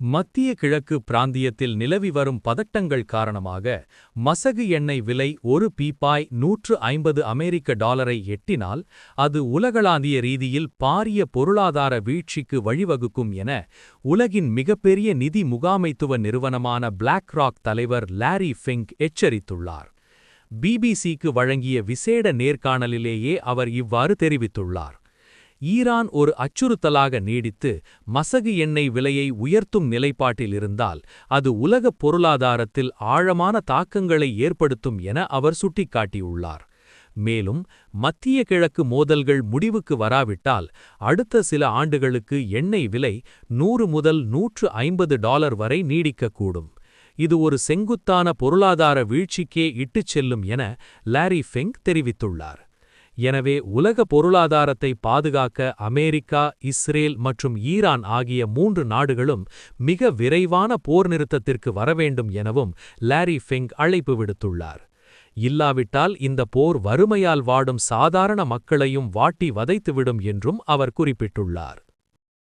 மத்திய கிழக்கு பிராந்தியத்தில் நிலவி வரும் பதட்டங்கள் காரணமாக மசகு எண்ணெய் விலை ஒரு பீப்பாய் $150 எட்டினால் அது உலகளாவிய ரீதியில் பாரிய பொருளாதார வீழ்ச்சிக்கு வழிவகுக்கும் என உலகின் மிகப்பெரிய நிதி முகாமைத்துவ நிறுவனமான BlackRock தலைவர் லாரி ஃபிங்க் எச்சரித்துள்ளார். பிபிசிக்கு வழங்கிய விசேட நேர்காணலிலேயே அவர் இவ்வாறு தெரிவித்துள்ளார். ஈரான் ஒரு அச்சுறுத்தலாக நீடித்து மசகு எண்ணெய் விலையை உயர்த்தும் நிலைப்பாட்டில் இருந்தால் அது உலகப் பொருளாதாரத்தில் ஆழமான தாக்கங்களை ஏற்படுத்தும் என அவர் சுட்டிக்காட்டியுள்ளார். மேலும் மத்திய கிழக்கு மோதல்கள் முடிவுக்கு வராவிட்டால் அடுத்த சில ஆண்டுகளுக்கு எண்ணெய் விலை $100 முதல் $150 வரை நீடிக்கக்கூடும். இது ஒரு செங்குத்தான பொருளாதார வீழ்ச்சிக்கே இட்டுச் செல்லும் என லாரி ஃபிங்க் தெரிவித்துள்ளார். எனவே உலக பொருளாதாரத்தை பாதுகாக்க அமெரிக்கா, இஸ்ரேல் மற்றும் ஈரான் ஆகிய 3 நாடுகளும் மிக விரைவான போர் நிறுத்தத்திற்கு வரவேண்டும் எனவும் லாரி ஃபிங்க் அழைப்பு விடுத்துள்ளார். இல்லாவிட்டால் இந்த போர் வறுமையால் வாடும் சாதாரண மக்களையும் வாட்டி வதைத்துவிடும் என்றும் அவர் குறிப்பிட்டுள்ளார்.